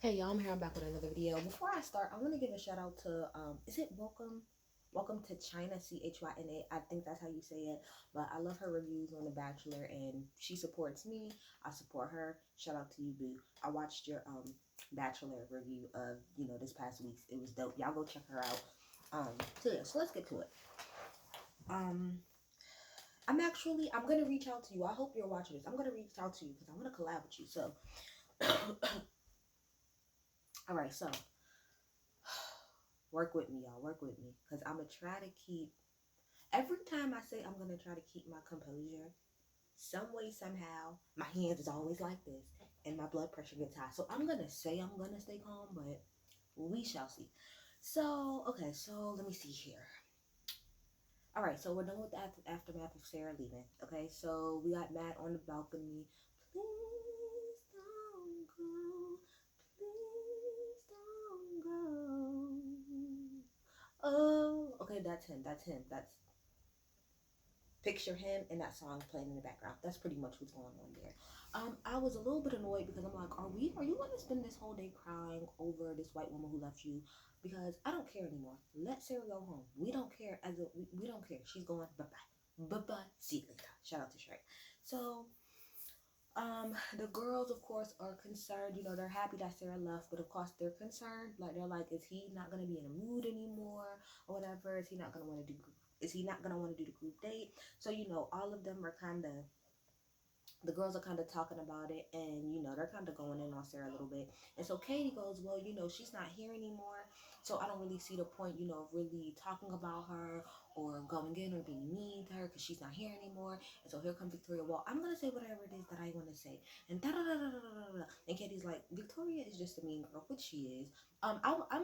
Hey y'all, I'm here. I'm back with another video. Before I start, I want to give a shout out to is it Welcome to China, Chyna. I think that's how you say it. But I love her reviews on The Bachelor, and she supports me. I support her. Shout out to you, boo. I watched your Bachelor review of this past week's. It was dope. Y'all go check her out. So let's get to it. I'm gonna reach out to you. I hope you're watching this. I'm gonna reach out to you because I'm gonna collab with you. So, all right. So work with me, y'all. Work with me, because I'm gonna try to keep. Every time I say I'm gonna try to keep my composure, some way, somehow, my hands is always like this, and my blood pressure gets high. So I'm gonna say I'm gonna stay calm, but we shall see. So okay, so let me see here. All right, so we're done with the aftermath of Sarah leaving. Okay, so we got Matt on the balcony. Please don't go. Please don't go. Oh, okay, that's him. That's him. That's picture him and that song playing in the background. That's pretty much what's going on there. I was a little bit annoyed because I'm like, are you going to spend this whole day crying over this white woman who left you? Because I don't care anymore. Let Sarah go home. We don't care. We don't care. She's going. Bye bye. Bye bye. See you later. Shout out to Shrek. So the girls of course are concerned. They're happy that Sarah left, but of course they're concerned. Like they're like, is he not gonna be in a mood anymore or whatever? Is he not gonna want to do? Is he not gonna want to do the group date? So all of them are kind of, the girls are kind of talking about it, and they're kind of going in on Sarah a little bit. And so Katie goes, well, she's not here anymore, so I don't really see the point, of really talking about her or going in or being mean to her because she's not here anymore. And so here comes Victoria. Well, I'm gonna say whatever it is that I want to say, and da da da da da da da. And Katie's like, Victoria is just a mean girl, which she is. I'm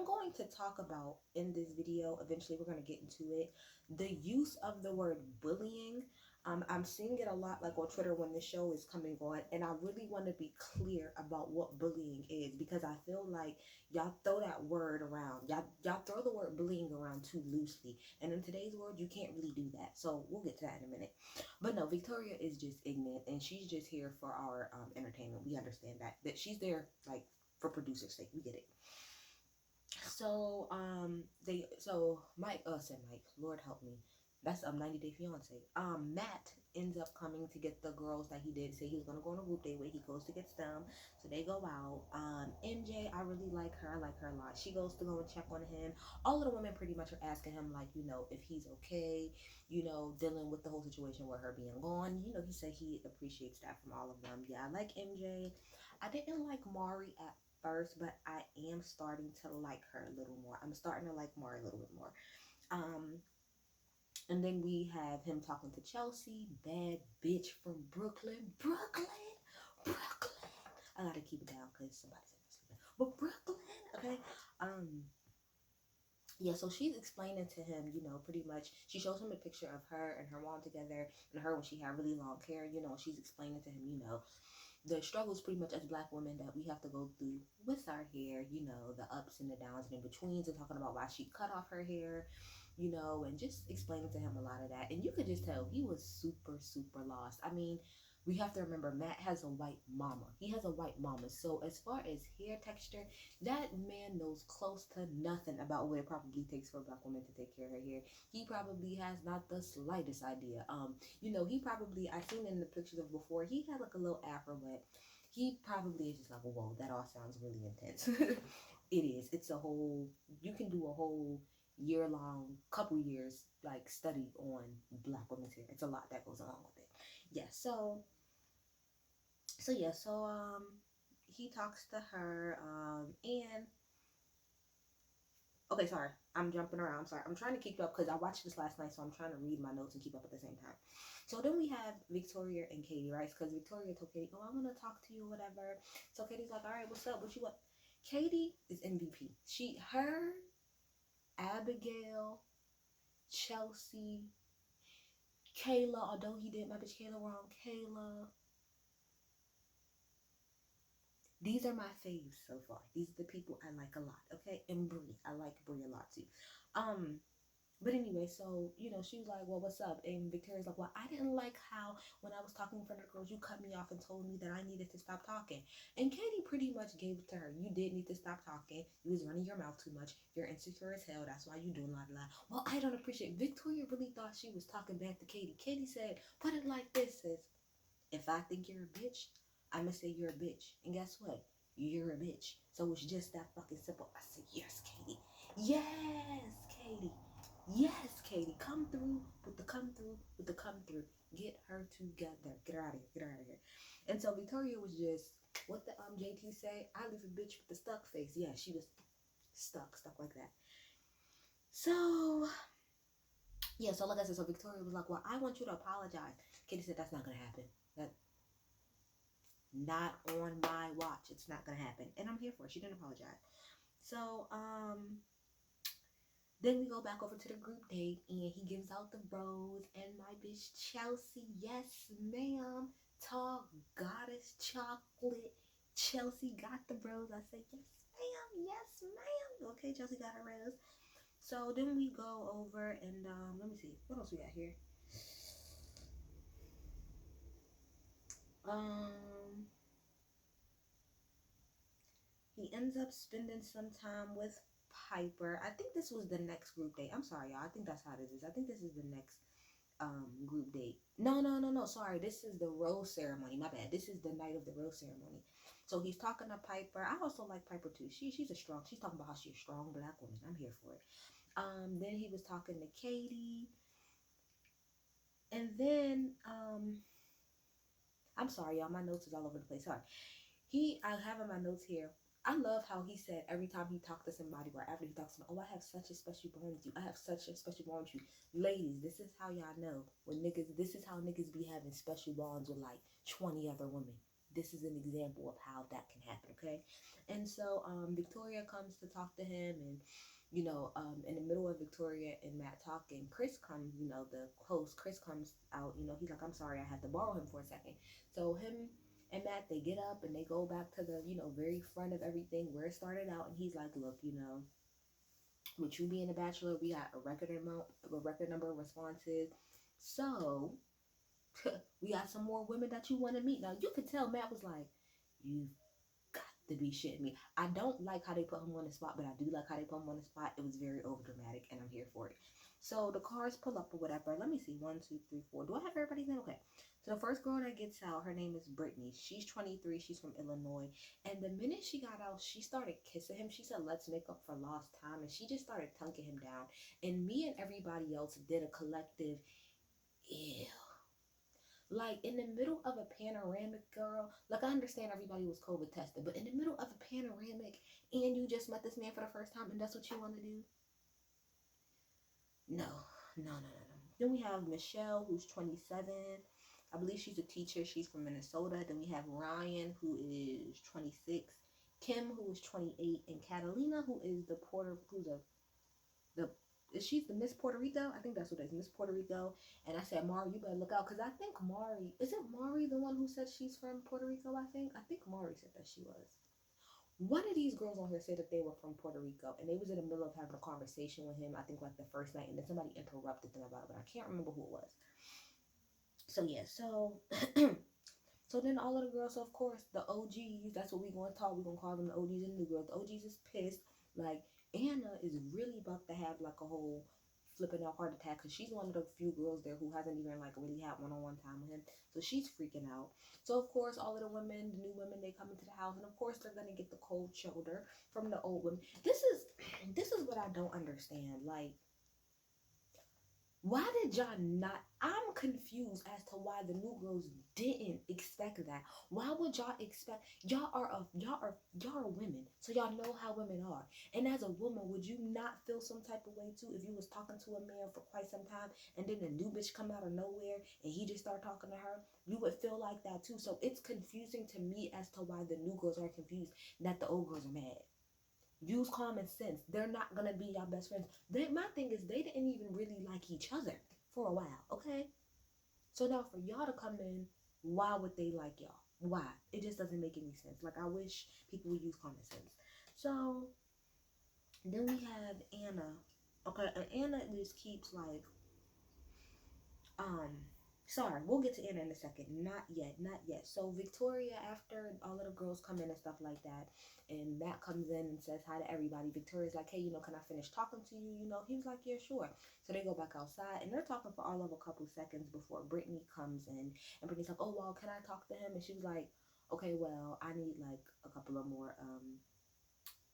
going to talk about in this video. Eventually, we're gonna get into it. The use of the word bullying. I'm seeing it a lot, like on Twitter when the show is coming on, and I really want to be clear about what bullying is, because I feel like y'all throw that word around. Y'all throw the word bullying around too loosely, and in today's world, you can't really do that. So we'll get to that in a minute. But no, Victoria is just ignorant, and she's just here for our entertainment. We understand that she's there like for producer's sake. We get it. So Mike, said Mike, Lord help me. That's 90 Day Fiance. Matt ends up coming to get the girls that he did say he was gonna go on a group date with. He goes to get them, so they go out. MJ, I really like her. I like her a lot. She goes to go and check on him. All of the women pretty much are asking him, like, if he's okay, dealing with the whole situation with her being gone. He said he appreciates that from all of them. Yeah, I like MJ. I didn't like Mari at first, but I am starting to like her a little more. I'm starting to like Mari a little bit more. And then we have him talking to Chelsea, bad bitch from Brooklyn. Brooklyn. I gotta keep it down because somebody's sleeping. But Brooklyn, okay. Yeah, so she's explaining to him, pretty much. She shows him a picture of her and her mom together, and her when she had really long hair. She's explaining to him, the struggles pretty much as Black women that we have to go through with our hair, the ups and the downs and in betweens, and talking about why she cut off her hair, and just explaining to him a lot of that. And you could just tell he was super, super lost. I mean, we have to remember Matt has a white mama. He has a white mama. So as far as hair texture, that man knows close to nothing about what it probably takes for a Black woman to take care of her hair. He probably has not the slightest idea. He probably, I seen in the pictures of before, he had like a little afro, but he probably is just like, whoa, that all sounds really intense. It is. It's a whole, you can do a whole year-long, couple years, like, study on Black women's hair. It's a lot that goes along with it. Yeah, he talks to her, and okay, sorry, I'm jumping around. I'm sorry. I'm trying to keep up because I watched this last night, so I'm trying to read my notes and keep up at the same time. So then we have Victoria and Katie, right? Because Victoria told Katie, oh, I want to talk to you, whatever. So Katie's like, all right, what's up? What you want? Katie is MVP. Abigail, Chelsea, Kayla, although he did my bitch Kayla wrong, Kayla. These are my faves so far. These are the people I like a lot, okay? And Brie. I like Brie a lot too. But anyway, so, she was like, well, what's up? And Victoria's like, well, I didn't like how when I was talking in front of the girls, you cut me off and told me that I needed to stop talking. And Katie pretty much gave it to her. You did need to stop talking. You was running your mouth too much. You're insecure as hell. That's why you doing la la. Well, I don't appreciate. Victoria really thought she was talking back to Katie. Katie said, put it like this, sis. If I think you're a bitch, I'ma say you're a bitch. And guess what? You're a bitch. So it's just that fucking simple. I said, yes, Katie. Yes, Katie. Yes, Katie. Come through with the come through with the come through. Get her together. Get her out of here. Get her out of here. And so Victoria was just, what the JT say? I leave a bitch with the stuck face. Yeah, she was stuck like that. So yeah, so like I said, so Victoria was like, well, I want you to apologize. Katie said, that's not gonna happen. That not on my watch. It's not gonna happen. And I'm here for it. She didn't apologize. So then we go back over to the group date and he gives out the rose and my bitch Chelsea, yes ma'am, tall goddess chocolate. Chelsea got the rose. I say, yes ma'am, yes ma'am. Okay, Chelsea got her rose. So then we go over and let me see, what else we got here? He ends up spending some time with Piper. I think this was the next group date. I'm sorry, y'all. I think that's how this is. I think this is the next group date. No. Sorry, this is the rose ceremony. My bad. This is the night of the rose ceremony. So he's talking to Piper. I also like Piper too. She's talking about how she's a strong black woman. I'm here for it. Then he was talking to Katie. And then I'm sorry, y'all. My notes is all over the place. Sorry. I have in my notes here. I love how he said every time he talked to somebody or after he talks to me, oh, I have such a special bond with you. I have such a special bond with you. Ladies, this is how y'all know when niggas, this is how niggas be having special bonds with like 20 other women. This is an example of how that can happen, okay? And so Victoria comes to talk to him and in the middle of Victoria and Matt talking, Chris comes, the host, Chris comes out, he's like, I'm sorry, I had to borrow him for a second. So him and Matt, they get up and they go back to the, very front of everything where it started out. And he's like, look, with you being a bachelor, we got a record number of responses. So we got some more women that you want to meet. Now you could tell Matt was like, you got to be shitting me. I don't like how they put him on the spot, but I do like how they put him on the spot. It was very over dramatic and I'm here for it. So the cars pull up or whatever. Let me see. 1, 2, 3, 4. Do I have everybody's name? Okay. So the first girl that gets out, her name is Brittany. She's 23. She's from Illinois. And the minute she got out, she started kissing him. She said, let's make up for lost time. And she just started tonguing him down. And me and everybody else did a collective, ew. Like in the middle of a panoramic, girl. Like I understand everybody was COVID tested. But in the middle of a panoramic and you just met this man for the first time and that's what you want to do? No. Then we have Michelle, who's 27. I believe she's a teacher. She's from Minnesota. Then we have Ryan, who is 26. Kim, who is 28. And Catalina, who is she's the Miss Puerto Rico? I think that's what it is, Miss Puerto Rico. And I said, Mari, you better look out. Because I think Mari, is it Mari the one who said she's from Puerto Rico, I think? I think Mari said that she was. One of these girls on here said that they were from Puerto Rico, and they was in the middle of having a conversation with him, I think like the first night, and then somebody interrupted them about it, but I can't remember who it was. So yeah, so so then all of the girls, so of course, the OGs, that's what we're going to talk, we're going to call them the OGs and the new girls. The OGs is pissed, like, Anna is really about to have like a whole flipping out heart attack because she's one of the few girls there who hasn't even like really had one-on-one time with him, so she's freaking out. So of course all of the women, the new women, they come into the house and of course they're gonna get the cold shoulder from the old women. This is what I don't understand. Like, why did y'all not? I'm confused as to why the new girls didn't expect that. Why would y'all expect? Y'all are women, so y'all know how women are. And as a woman, would you not feel some type of way too if you was talking to a man for quite some time and then a new bitch come out of nowhere and he just start talking to her? You would feel like that too. So it's confusing to me as to why the new girls are confused that the old girls are mad. Use common sense. They're not gonna be your best friends. My thing is they didn't even really like each other for a while, okay? So now for y'all to come in, why would they like y'all? Why? It just doesn't make any sense. Like, I wish people would use common sense. So then we have Anna. Okay, and Anna just keeps like Sorry, we'll get to Anna in a second. Not yet, not yet. So Victoria, after all of the girls come in and stuff like that, and Matt comes in and says hi to everybody, Victoria's like, hey, can I finish talking to you? He was like, yeah, sure. So they go back outside, and they're talking for all of a couple seconds before Brittany comes in, and Brittany's like, oh, well, can I talk to him? And she was like, okay, well, I need like a couple of more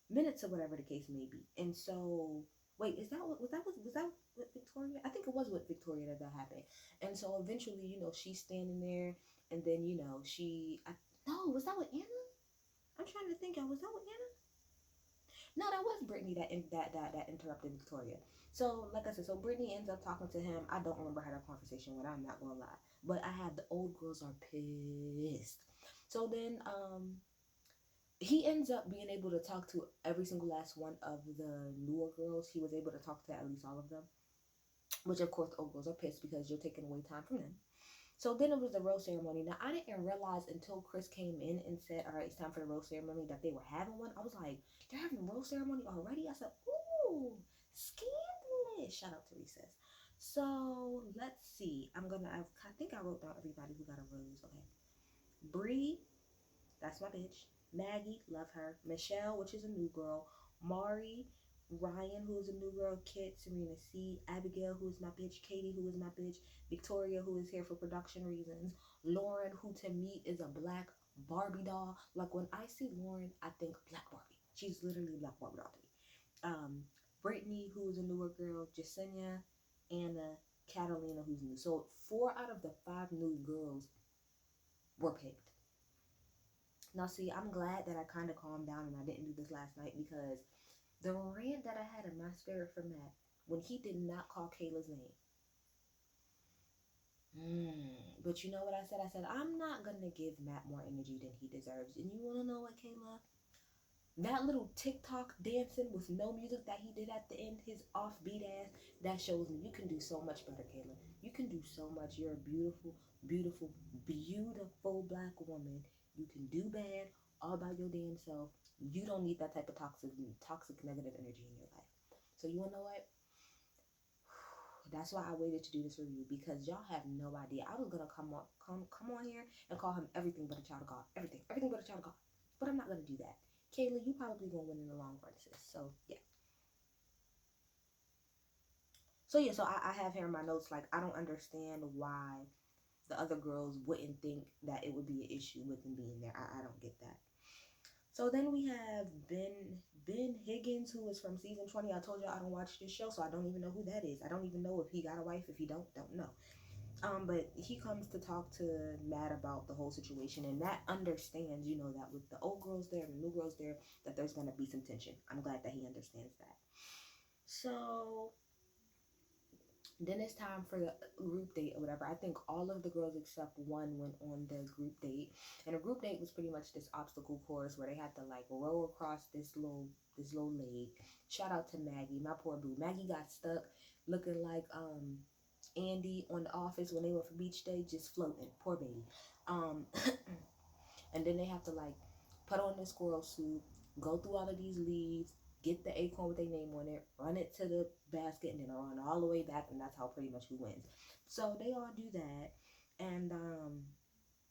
minutes or whatever the case may be. And so, wait, is that what was that with Victoria? I think it was with Victoria that happened. And so eventually, she's standing there, and then no, was that with Anna? I'm trying to think. Was that with Anna? No, that was Brittany that interrupted Victoria. So, like I said, so Brittany ends up talking to him. I don't remember how that conversation went. I'm not gonna lie, but I have the old girls are pissed. So then, he ends up being able to talk to every single last one of the newer girls. He was able to talk to at least all of them, which of course the old girls are pissed because you're taking away time from them. So then it was the rose ceremony. Now I didn't realize until Chris came in and said, all right, it's time for the rose ceremony, that they were having one. I was like, they're having a rose ceremony already? I said, ooh, scandalous. Shout out to Recess. So let's see. I think I wrote down everybody who got a rose. Okay. Bree, that's my bitch. Maggie, love her. Michelle, which is a new girl. Mari, Ryan, who is a new girl. Kit, Serena C. Abigail, who is my bitch. Katie, who is my bitch. Victoria, who is here for production reasons. Lauren, who to me is a black Barbie doll. Like when I see Lauren, I think black Barbie. She's literally a black Barbie doll to me. Brittany, who is a newer girl. Jasenia, Anna, Catalina, who's new. So 4 out of the 5 new girls were picked. Now, see, I'm glad that I kind of calmed down and I didn't do this last night, because the rant that I had in my spirit for Matt when he did not call Kayla's name. But you know what I said? I said, I'm not going to give Matt more energy than he deserves. And you want to know what, Kayla? That little TikTok dancing with no music that he did at the end, his offbeat ass, that shows me you can do so much better, Kayla. You can do so much. You're a beautiful, beautiful, beautiful black woman. You can do bad all by your damn self. You don't need that type of toxic negative energy in your life. So you wanna know what? That's why I waited to do this review, because y'all have no idea. I was gonna come on here and call him everything but a child of God. Everything but a child of God. But I'm not gonna do that. Kayla, you probably gonna win in the long run, sis. So yeah. So I have here in my notes, like, I don't understand why the other girls wouldn't think that it would be an issue with him being there. I don't get that. So then we have Ben Higgins, who is from season 20. I told y'all I don't watch this show, so I don't even know who that is. I don't even know if he got a wife. If he don't know. But he comes to talk to Matt about the whole situation, and Matt understands, that with the old girls there and the new girls there, that there's gonna be some tension. I'm glad that he understands that. So then it's time for the group date or whatever. I think all of the girls except one went on the group date. And a group date was pretty much this obstacle course where they had to like row across this little lake. Shout out to Maggie, my poor boo. Maggie got stuck looking like Andy on The Office when they went for beach day, just floating. Poor baby. And then they have to like put on their squirrel suit, go through all of these leaves, get the acorn with their name on it, run it to the basket, and then run all the way back, and that's how pretty much who wins. So they all do that, and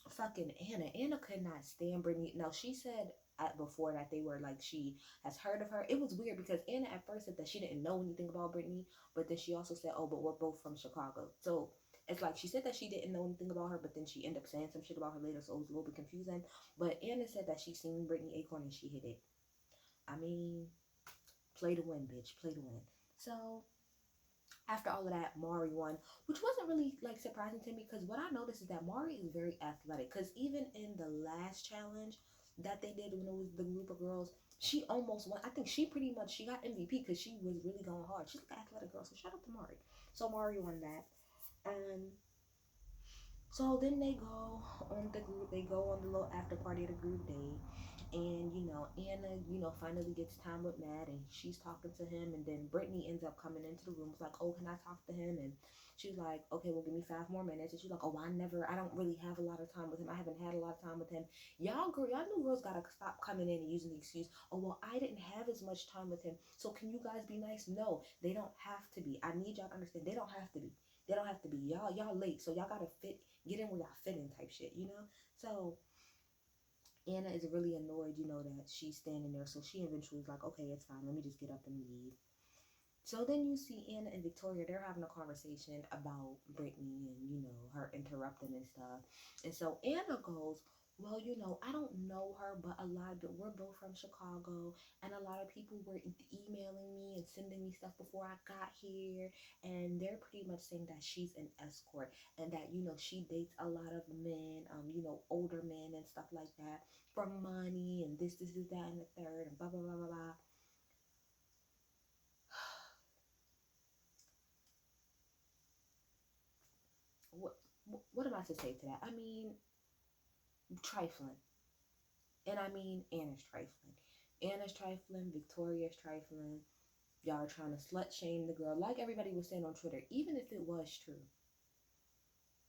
fucking Anna could not stand Brittany. Now she said before that they were like, she has heard of her. It was weird because Anna at first said that she didn't know anything about Brittany, but then she also said, oh, but we're both from Chicago. So it's like she said that she didn't know anything about her, but then she ended up saying some shit about her later, so it was a little bit confusing. But Anna said that she seen Brittany Acorn and she hit it. I mean, play to win, bitch. Play to win. So after all of that, Mari won, which wasn't really like surprising to me, because what I noticed is that Mari is very athletic. Because even in the last challenge that they did when it was the group of girls, she almost won. I think she got MVP because she was really going hard. She's like an athletic girl, so shout out to Mari. So Mari won that. So then they go on the little after party at a group day. And, Anna, finally gets time with Matt, and she's talking to him. And then Brittany ends up coming into the room. It's like, oh, can I talk to him? And she's like, okay, well, give me 5 more minutes. And she's like, oh, I don't really have a lot of time with him. I haven't had a lot of time with him. Y'all new girls gotta stop coming in and using the excuse, oh, well, I didn't have as much time with him, so can you guys be nice? No, they don't have to be. I need y'all to understand, they don't have to be. They don't have to be y'all late, so y'all gotta get in where y'all fit in type shit, So Anna is really annoyed, that she's standing there. So she eventually is like, okay, it's fine. Let me just get up and leave. So then you see Anna and Victoria, they're having a conversation about Brittany and, her interrupting and stuff. And so Anna goes, well, I don't know her, but we're both from Chicago, and a lot of people were emailing me and sending me stuff before I got here, and they're pretty much saying that she's an escort, and that, she dates a lot of men, older men and stuff like that for money, and this, that, and the third, and blah, blah, blah, blah, blah. What am I to say to that? I mean, trifling. And I mean, Anna's trifling. Anna's trifling, Victoria's trifling. Y'all are trying to slut shame the girl, like everybody was saying on Twitter, even if it was true.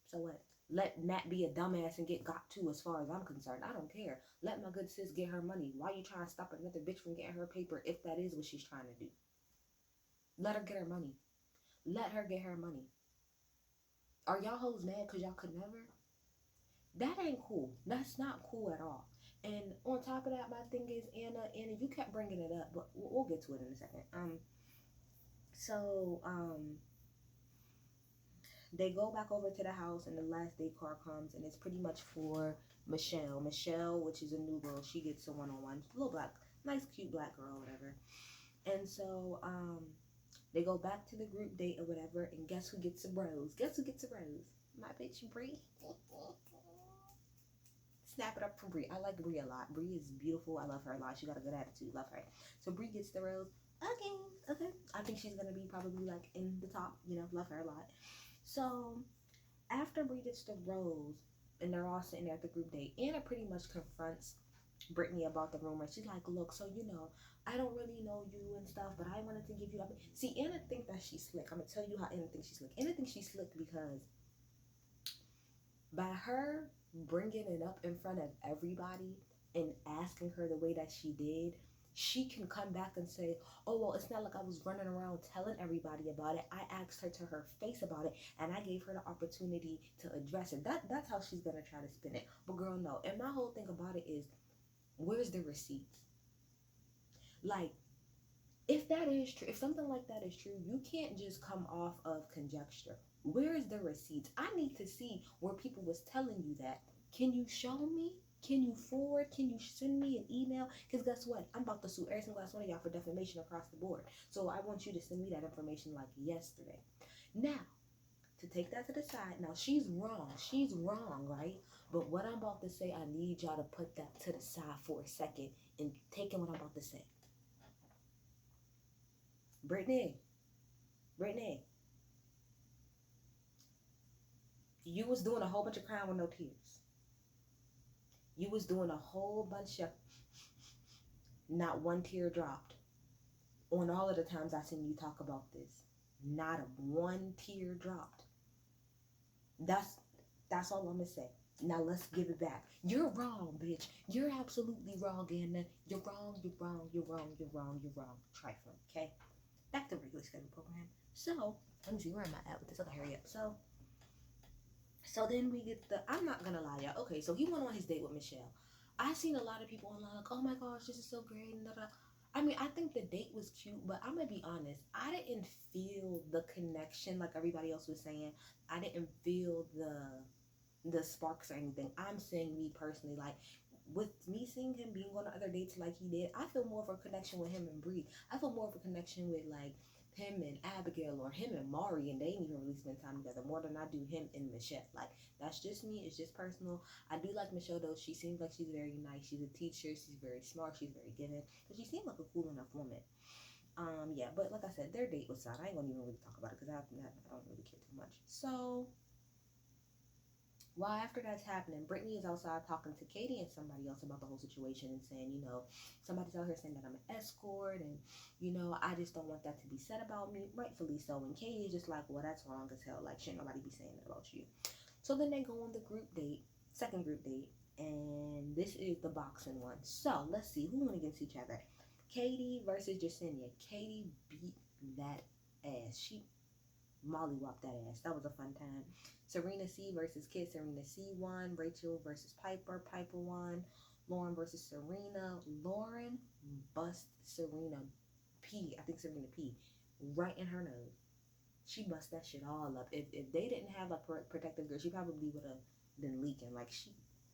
So what? Let Nat be a dumbass and get got to, as far as I'm concerned. I don't care. Let my good sis get her money. Why you trying to stop another bitch from getting her paper if that is what she's trying to do? Let her get her money. Let her get her money. Are y'all hoes mad because y'all could never? That ain't cool. That's not cool at all. And on top of that, my thing is, Anna, you kept bringing it up, but we'll get to it in a second. They go back over to the house, and the last day car comes, and it's pretty much for Michelle. Michelle, which is a new girl, she gets a one-on-one, little black, nice, cute black girl, whatever. And so, they go back to the group date or whatever, and guess who gets a rose? Guess who gets a rose? My bitch, Bree. Snap it up from Bree. I like Bree a lot. Bree is beautiful. I love her a lot. She got a good attitude. Love her. So Bree gets the rose. Okay. I think she's gonna be probably like in the top. Love her a lot. So after Bree gets the rose, and they're all sitting there at the group date, Anna pretty much confronts Brittany about the rumor. She's like, look, so I don't really know you and stuff, but I wanted to give you that. See, Anna think that she's slick. I'm gonna tell you how Anna thinks she's slick. Anna thinks she's slick because by her bringing it up in front of everybody and asking her the way that she did, she can come back and say, oh, well, it's not like I was running around telling everybody about it. I asked her to her face about it, and I gave her the opportunity to address it. That's how she's going to try to spin it. But girl, no. And my whole thing about it is, where's the receipts? Like, if that is true, if something like that is true, you can't just come off of conjecture. Where is the receipts? I need to see where people was telling you that. Can you show me? Can you forward? Can you send me an email? Because guess what? I'm about to sue every single last one of y'all for defamation across the board. So I want you to send me that information like yesterday. Now, to take that to the side, now she's wrong. She's wrong, right? But what I'm about to say, I need y'all to put that to the side for a second and take in what I'm about to say. Brittany, you was doing a whole bunch of crying with no tears. You was doing a whole bunch of, not one tear dropped. On all of the times I seen you talk about this, not a one tear dropped. That's all I'm gonna say. Now let's give it back. You're wrong, bitch. You're absolutely wrong, Anna. You're wrong. Trifling, okay? Back to regular schedule program. So, let me see, where am I at with this? Okay, hurry up. So then we get I'm not gonna lie, y'all. Okay, so he went on his date with Michelle. I seen a lot of people online like, oh my gosh, this is so great. And I mean, I think the date was cute, but I'm gonna be honest. I didn't feel the connection like everybody else was saying. I didn't feel the sparks or anything. I'm saying me personally, like, with me seeing him being on other dates like he did, I feel more of a connection with him and Bree. I feel more of a connection with like him and Abigail or him and Mari, and they ain't even really spend time together more than I do him and Michelle. Like, that's just me. It's just personal. I do like Michelle though. She seems like she's very nice. She's a teacher. She's very smart. She's very giving. But she seems like a cool enough woman. Yeah, but like I said, their date was sad. I ain't gonna even really talk about it because I don't really care too much. So while after that's happening, Brittany is outside talking to Katie and somebody else about the whole situation and saying, somebody's out here saying that I'm an escort and, I just don't want that to be said about me, rightfully so. And Katie is just like, well, that's wrong as hell. Like, shouldn't nobody be saying that about you. So then they go on the second group date, and this is the boxing one. So let's see, who went against each other? Katie versus Jasenia. Katie beat that ass. Molly whopped that ass. That was a fun time. Serena C versus Kid. Serena C won. Rachel versus Piper. Piper won. Lauren versus Serena. Lauren bust Serena P. I think Serena P. right in her nose. She bust that shit all up. If they didn't have a protective girl, she probably would have been leaking. Like she,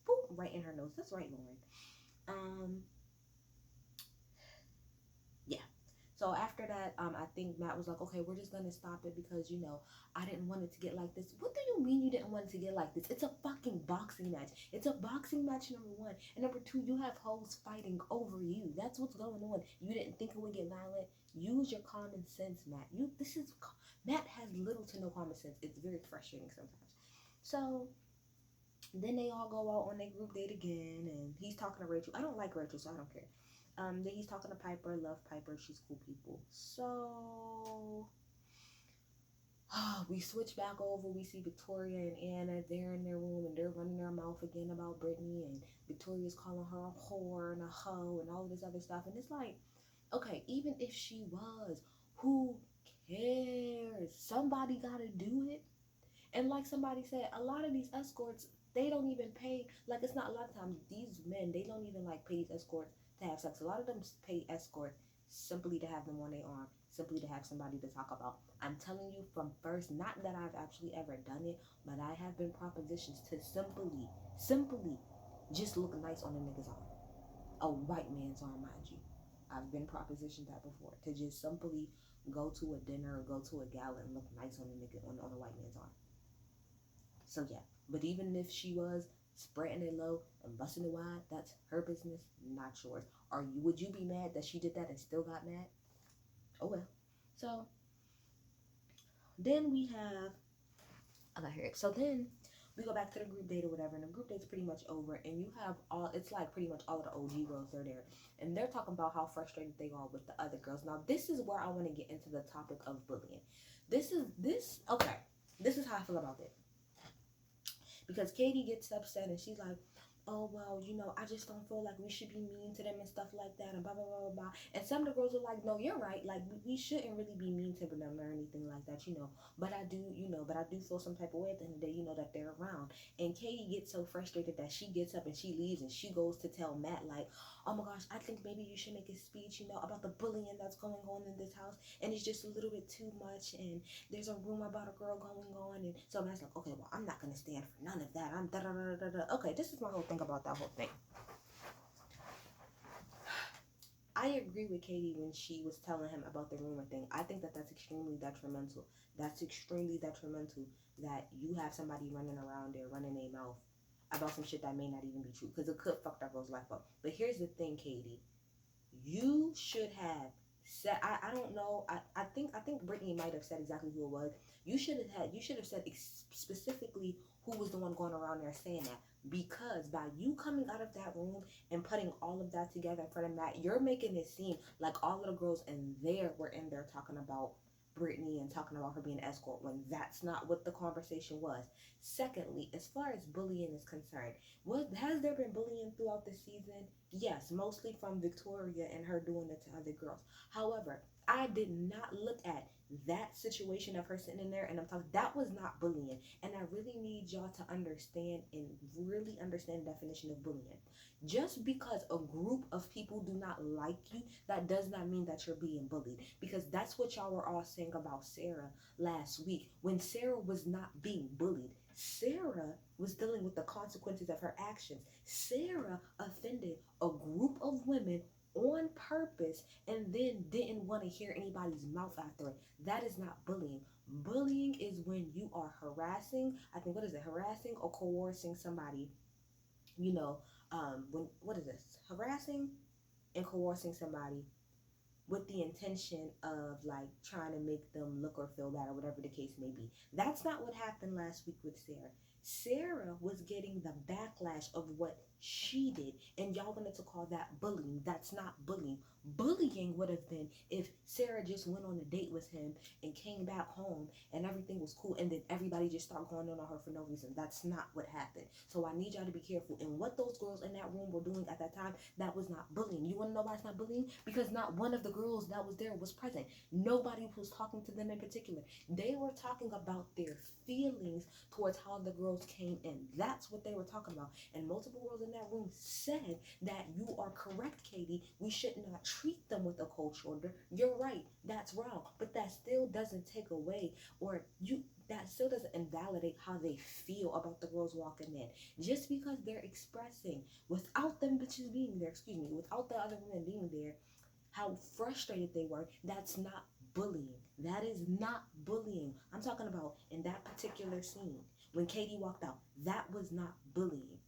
boop, right in her nose. That's right, Lauren. Yeah. So after that, I think Matt was like, okay, we're just gonna stop it because I didn't want it to get like this. What do you mean you didn't want it to get like this? It's a fucking boxing match. It's a boxing match, number one, and number two, you have hoes fighting over you. That's what's going on. You didn't think it would get violent. Use your common sense, Matt. Matt has little to no common sense. It's very frustrating sometimes. So then they all go out on their group date again, and he's talking to Rachel. I don't like Rachel, so I don't care. Then he's talking to Piper. Love Piper. She's cool people. So we switch back over. We see Victoria and Anna. They're in their room and they're running their mouth again about Brittany, and Victoria's calling her a whore and a hoe and all this other stuff. And it's like, okay, even if she was, who cares? Somebody gotta do it. And like somebody said, a lot of these escorts, they don't even pay. Like, it's not a lot of times these men, they don't even like pay these escorts to have sex. A lot of them pay escorts simply to have them on their arm, simply to have somebody to talk about. I'm telling you from first, not that I've actually ever done it, but I have been propositions to simply just look nice on a nigga's arm. A white man's arm, mind you. I've been propositioned that before, to just simply go to a dinner or go to a gala and look nice on a nigga on a white man's arm. So yeah, but even if she was spreading it low and busting it wide, that's her business, not yours. Would you be mad that she did that and still got mad? Oh well. So then we have, I got here. So then we go back to the group date or whatever, and the group date's pretty much over, and you have it's like pretty much all of the OG girls are there, and they're talking about how frustrated they are with the other girls. Now this is where I want to get into the topic of bullying. This is how I feel about it. Because Katie gets upset and she's like, oh, well, I just don't feel like we should be mean to them and stuff like that and blah, blah, blah, blah. And some of the girls are like, no, you're right. Like, we shouldn't really be mean to them or anything like that, But I do feel some type of way at the end of the day, that they're around. And Katie gets so frustrated that she gets up and she leaves and she goes to tell Matt, like, oh my gosh, I think maybe you should make a speech, about the bullying that's going on in this house. And it's just a little bit too much. And there's a rumor about a girl going on. And so Matt's like, okay, well, I'm not going to stand for none of that. I'm da-da-da-da-da. Okay, this is my whole thing about that whole thing. I agree with Katie when she was telling him about the rumor thing. I think that's extremely detrimental. That's extremely detrimental that you have somebody running around there, running their mouth about some shit that may not even be true, because it could fuck that girl's life up. But here's the thing, Katie. You should have said, I don't know, I think Brittany might have said exactly who it was. You should have said specifically who was the one going around there saying that, because by you coming out of that room and putting all of that together in front of Matt, you're making it seem like all of the girls in there were in there talking about Brittany and talking about her being an escort, when that's not what the conversation was. Secondly, as far as bullying is concerned, has there been bullying throughout the season? Yes, mostly from Victoria and her doing it to other girls. However, I did not look at that situation of her sitting in there and I'm talking, that was not bullying. And I really need y'all to understand and really understand the definition of bullying. Just because a group of people do not like you, that does not mean that you're being bullied. Because that's what y'all were all saying about Sarah last week, when Sarah was not being bullied. Sarah was dealing with the consequences of her actions. Sarah offended a group of women on purpose and then didn't want to hear anybody's mouth after it. That is not bullying. Bullying is when you are harassing, harassing or coercing somebody, harassing and coercing somebody with the intention of like trying to make them look or feel bad or whatever the case may be. That's not what happened last week with Sarah. Sarah was getting the backlash of what she did. And y'all wanted to call that bullying. That's not bullying. Bullying would have been if Sarah just went on a date with him and came back home and everything was cool, and then everybody just started going on her for no reason. That's not what happened. So I need y'all to be careful. And what those girls in that room were doing at that time, that was not bullying. You want to know why it's not bullying? Because not one of the girls that was there was present. Nobody was talking to them in particular. They were talking about their feelings towards how the girls came in. That's what they were talking about. And multiple girls in that room said that you are correct, Katie. We should not treat them with a cold shoulder. You're right. That's wrong. But that still doesn't take away, or that still doesn't invalidate how they feel about the girls walking in. Just because they're expressing, without them bitches being there, without the other women being there, how frustrated they were, that's not bullying. That is not bullying. I'm talking about in that particular scene, when Katie walked out, that was not bullying.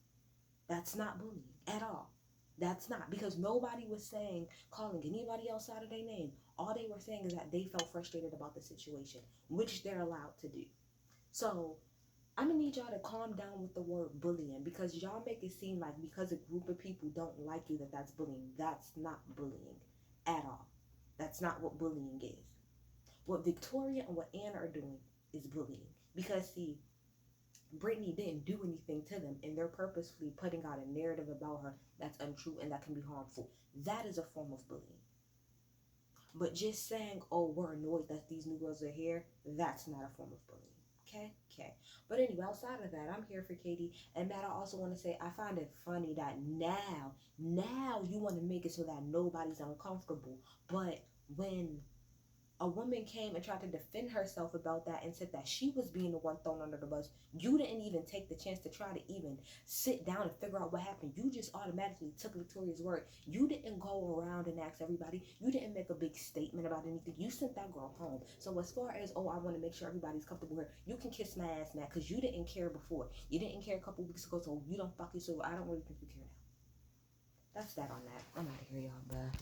That's not bullying at all. That's not, because nobody was saying, calling anybody else out of their name. All they were saying is that they felt frustrated about the situation, which they're allowed to do. So I'm gonna need y'all to calm down with the word bullying, because y'all make it seem like because a group of people don't like you that that's bullying. That's not bullying at all. That's not what bullying is. What Victoria and what Anna are doing is bullying, because see, Brittany didn't do anything to them, and they're purposefully putting out a narrative about her that's untrue and that can be harmful. That is a form of bullying. But just saying, oh, we're annoyed that these new girls are here, that's not a form of bullying. Okay. But anyway, outside of that, I'm here for Katie. And Matt, I also want to say, I find it funny that now you want to make it so that nobody's uncomfortable. But when a woman came and tried to defend herself about that and said that she was being the one thrown under the bus, you didn't even take the chance to try to even sit down and figure out what happened. You just automatically took Victoria's word. You didn't go around and ask everybody. You didn't make a big statement about anything. You sent that girl home. So as far as, oh, I want to make sure everybody's comfortable here, you can kiss my ass now, because you didn't care before. You didn't care a couple weeks ago, so you don't fuck you, so I don't really think you care now. That's that on that. I'm out of here, y'all. Bye.